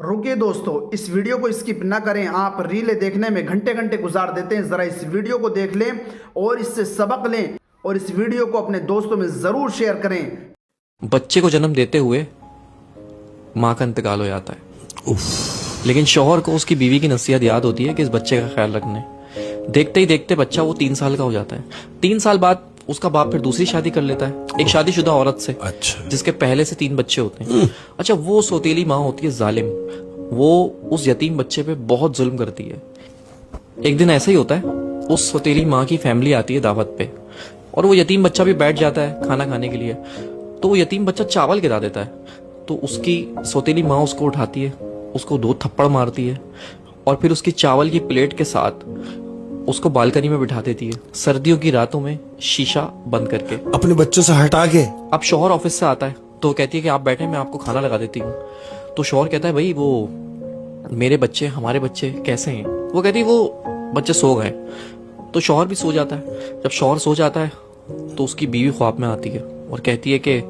रुकिए दोस्तों, इस वीडियो को स्किप ना करें। आप रील देखने में घंटे घंटे गुजार देते हैं। ज़रा इस वीडियो को देख लें और इससे सबक लें और इस वीडियो को अपने दोस्तों में ज़रूर शेयर करें। बच्चे को जन्म देते हुए माँ का इंतकाल हो जाता है, लेकिन शौहर को उसकी बीवी की नसीहत याद होती है कि इस बच्चे का ख्याल रखने। देखते ही देखते बच्चा वो 3 साल का हो जाता है। 3 साल बाद उसका बाप फिर दूसरी शादी कर लेता है एक शादीशुदा औरत से, जिसके पहले से 3 बच्चे होते हैं। अच्छा, वो सौतेली माँ होती है जालिम। वो उस यतीम बच्चे पे बहुत जुल्म करती है। एक दिन ऐसा ही होता है, उस सौतेली माँ की फैमिली आती है दावत पे और वो यतीम बच्चा भी बैठ जाता है खाना खाने के लिए। तो वो यतीम बच्चा चावल गिरा देता है, तो उसकी सौतेली माँ उसको उठाती है, उसको 2 थप्पड़ मारती है और फिर उसकी चावल की प्लेट के साथ उसको बालकनी में बिठा देती है, सर्दियों की रातों में शीशा बंद करके, अपने बच्चों से हटा के। अब शौहर ऑफिस से आता है तो कहती है कि आप बैठे, मैं आपको खाना लगा देती हूँ। तो शौहर कहता है, भाई वो मेरे बच्चे, हमारे बच्चे कैसे हैं? वो कहती है, वो बच्चे सो गए। तो शौहर भी सो जाता है। जब शौहर सो जाता है तो उसकी बीवी ख्वाब में आती है और कहती है कि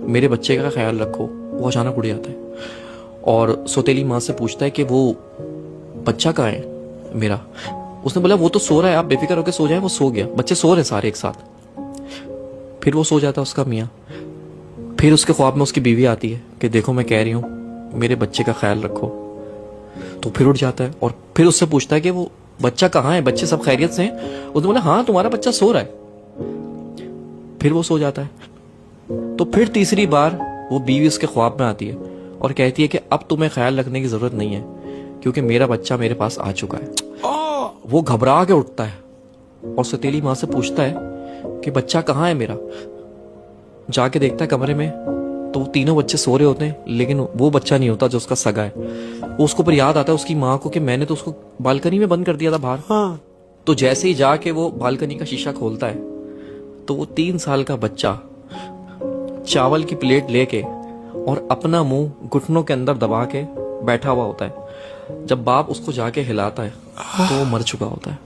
मेरे बच्चे का ख्याल रखो। वो अचानक उड़ जाता है और सौतेली माँ से पूछता है कि वो बच्चा कहाँ है मेरा? उसने बोला, वो तो सो रहा है, आप बेफिक्र होकर सो जाए। वो सो गया, बच्चे सो रहे सारे एक साथ। फिर वो सो जाता है उसका मियाँ। फिर उसके ख्वाब में उसकी बीवी आती है कि देखो मैं कह रही हूँ मेरे बच्चे का ख्याल रखो। तो फिर उठ जाता है और फिर उससे पूछता है कि वो बच्चा कहाँ है, बच्चे सब खैरियत से हैं? उसने बोला, हाँ तुम्हारा बच्चा सो रहा है। फिर वो सो जाता है। तो फिर तीसरी बार वो बीवी उसके ख्वाब में आती है और कहती है कि अब तुम्हें ख्याल रखने की जरूरत नहीं है क्योंकि मेरा बच्चा मेरे पास आ चुका है। वो घबरा के उठता है और सौतेली माँ से पूछता है कि बच्चा कहाँ है मेरा? जाके देखता है कमरे में तो 3 बच्चे सो रहे होते हैं, लेकिन वो बच्चा नहीं होता जो उसका सगा है। वो उसको पर याद आता है उसकी माँ को कि मैंने तो उसको बालकनी में बंद कर दिया था बाहर। हाँ। तो जैसे ही जाके वो बालकनी का शीशा खोलता है तो वो 3 साल का बच्चा चावल की प्लेट लेके और अपना मुंह घुटनों के अंदर दबा के बैठा हुआ होता है। जब बाप उसको जाके हिलाता है तो वो मर चुका होता है।